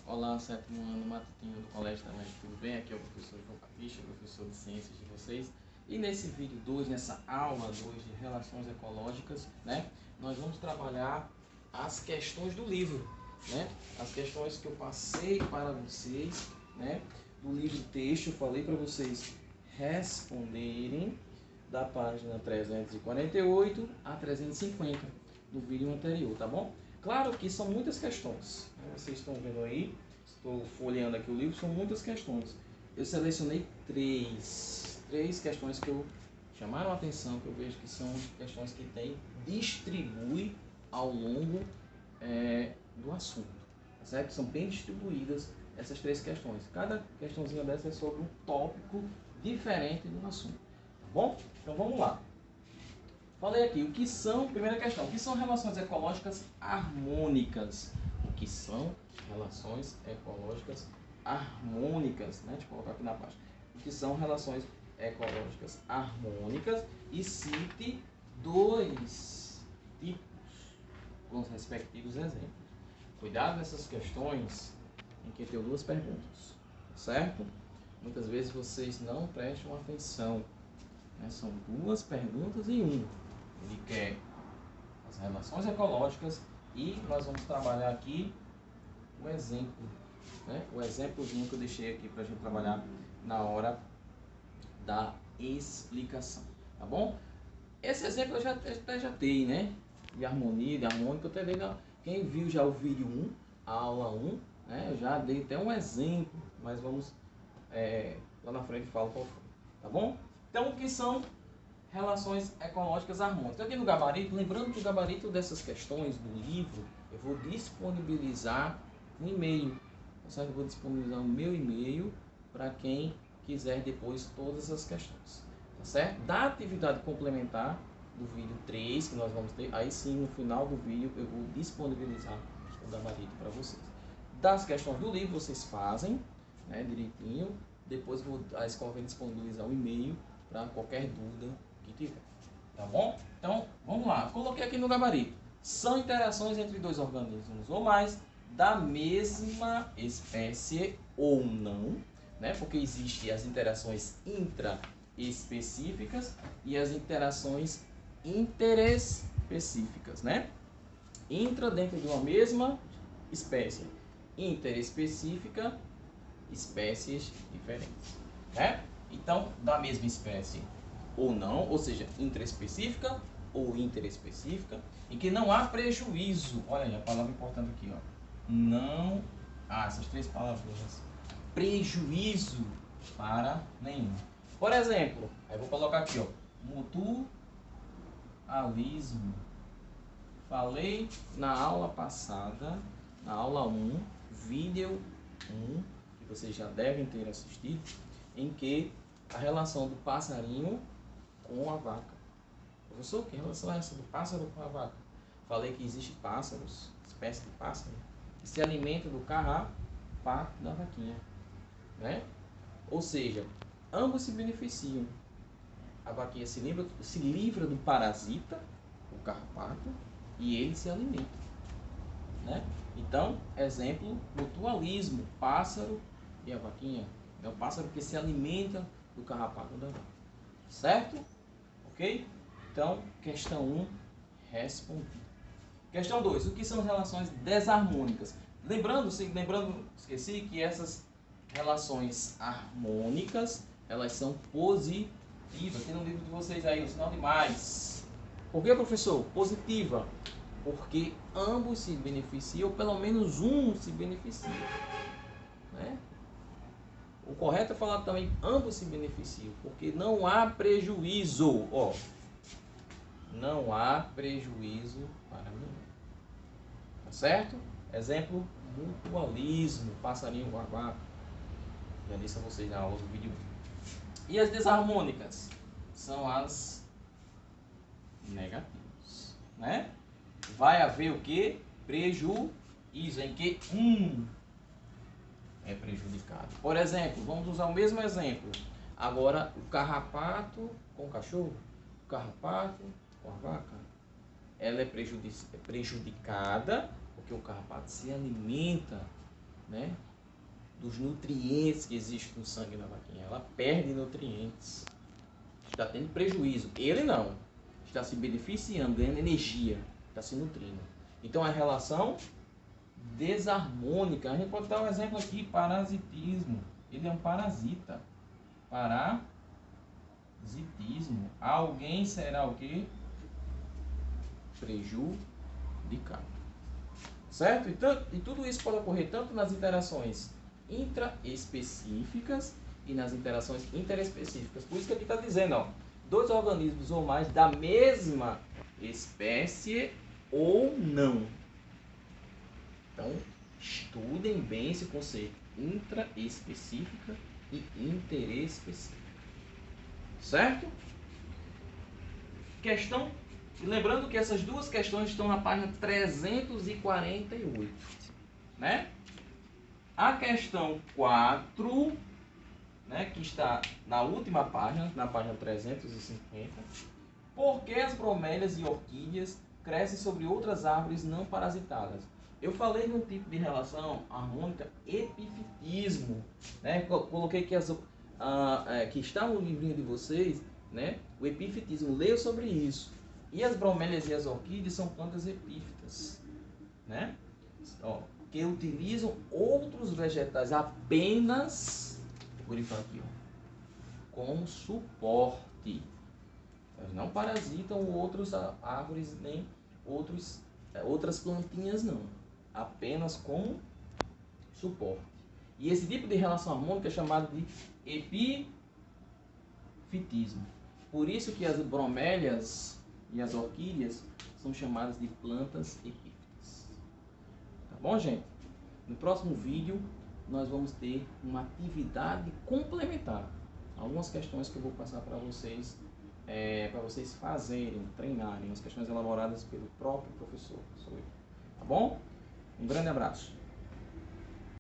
Olá, sétimo ano matutino do Colégio da Média, tudo bem? Aqui é o professor João Batista, professor de Ciências de vocês. E nesse vídeo 2, nessa aula 2 de Relações Ecológicas, né, nós vamos trabalhar as questões do livro, né? As questões que eu passei para vocês, né, do livro texto, eu falei para vocês responderem da página 348 a 350 do vídeo anterior, tá bom? Claro que são muitas questões, né? Vocês estão vendo aí, estou folheando aqui o livro, são muitas questões. Eu selecionei três questões que eu chamaram a atenção, que eu vejo que são questões que distribui ao longo do assunto, tá certo? São bem distribuídas essas três questões. Cada questãozinha dessa é sobre um tópico diferente do assunto, tá bom? Então vamos lá. Falei aqui, primeira questão, o que são relações ecológicas harmônicas? O que são relações ecológicas harmônicas, né? Deixa eu colocar aqui na página. O que são relações ecológicas harmônicas e cite dois tipos com os respectivos exemplos. Cuidado nessas questões em que tem duas perguntas, certo? Muitas vezes vocês não prestam atenção, né? São duas perguntas em uma. Ele quer as relações ecológicas e nós vamos trabalhar aqui o exemplo, né? O exemplozinho que eu deixei aqui para a gente trabalhar na hora da explicação, tá bom? Esse exemplo eu já dei, né? De harmonia, de harmônica, eu até dei quem viu já o vídeo 1, a aula 1, né? Eu já dei até um exemplo, mas vamos lá na frente falo qual foi, tá bom? Então, o que são relações ecológicas harmônicas? Aqui no gabarito, lembrando que o gabarito dessas questões do livro, eu vou disponibilizar um e-mail, tá certo? Eu vou disponibilizar o meu e-mail para quem quiser depois todas as questões, tá certo? Da atividade complementar do vídeo 3, que nós vamos ter, aí sim, no final do vídeo, eu vou disponibilizar o gabarito para vocês. Das questões do livro, vocês fazem, né, direitinho, depois a escola vai disponibilizar um e-mail para qualquer dúvida que tiver, tá bom? Então, vamos lá. Coloquei aqui no gabarito. São interações entre dois organismos ou mais da mesma espécie ou não, né? Porque existem as interações intraespecíficas e as interações interespecíficas, né? Intra dentro de uma mesma espécie, interespecífica, espécies diferentes, né? Então, da mesma espécie ou não, ou seja, intraespecífica ou interespecífica, em que não há prejuízo. Olha aí a palavra importante aqui, ó. Não há, essas três palavras, prejuízo para nenhum. Por exemplo, aí vou colocar aqui, ó, mutualismo. Falei na aula passada, na aula 1, vídeo 1, que vocês já devem ter assistido, em que a relação do passarinho com a vaca. Professor, que relação é essa do pássaro com a vaca? Falei que existem pássaros, espécie de pássaro, que se alimentam do carrapato da vaquinha, né? Ou seja, ambos se beneficiam. A vaquinha se livra do parasita, o carrapato, e ele se alimenta, né? Então, exemplo, mutualismo, pássaro e a vaquinha. É o pássaro que se alimenta do carrapato da vaca. Certo? Ok? Então, questão 1, respondi. Questão 2, o que são relações desarmônicas? Lembrando, esqueci que essas relações harmônicas, elas são positivas. Tem no livro de vocês aí, o sinal de mais. Por que, professor? Positiva. Porque ambos se beneficiam, ou pelo menos um se beneficia, né? O correto é falar também ambos se beneficiam, porque não há prejuízo, ó. Não há prejuízo para ninguém. Tá certo? Exemplo, mutualismo, passarinho com a vaca. Já disse a vocês na aula do vídeo 1. E as desarmônicas? São as negativas, né? Vai haver o que? Prejuízo, em que um é prejudicado. Por exemplo, vamos usar o mesmo exemplo. Agora, o carrapato com o cachorro, o carrapato com a vaca. Ela é prejudicada porque o carrapato se alimenta né, dos nutrientes que existem no sangue da vaquinha. Ela perde nutrientes. Está tendo prejuízo. Ele não. Está se beneficiando, ganhando energia. Está se nutrindo. Então, a relação desarmônica. A gente pode dar um exemplo aqui. Parasitismo. Ele é um parasita. Parasitismo. Alguém será o quê? Prejudicado. Certo? E tudo isso pode ocorrer tanto nas interações intraespecíficas e nas interações interespecíficas. Por isso que aqui está dizendo, ó, 2 organismos ou mais da mesma espécie ou não. Então, estudem bem esse conceito. Intraespecífica e interespecífica. Certo? Questão. E lembrando que essas duas questões estão na página 348. Né? A questão 4, né, que está na última página, na página 350. Por que as bromélias e orquídeas crescem sobre outras árvores não parasitadas? Eu falei de um tipo de relação harmônica, epifitismo. Né? Coloquei que, que está no livrinho de vocês, né? O epifitismo. Leia sobre isso. E as bromélias e as orquídeas são plantas epífitas. Né? Ó, que utilizam outros vegetais apenas, vou grifar aqui, ó, como suporte. Elas não parasitam outras árvores nem outras plantinhas, não. Apenas como suporte. E esse tipo de relação harmônica é chamado de epifitismo. Por isso que as bromélias e as orquídeas são chamadas de plantas epífitas. Tá bom, gente? No próximo vídeo nós vamos ter uma atividade complementar. Algumas questões que eu vou passar para vocês fazerem, treinarem. As questões elaboradas pelo próprio professor. Sou eu. Tá bom? Um grande abraço.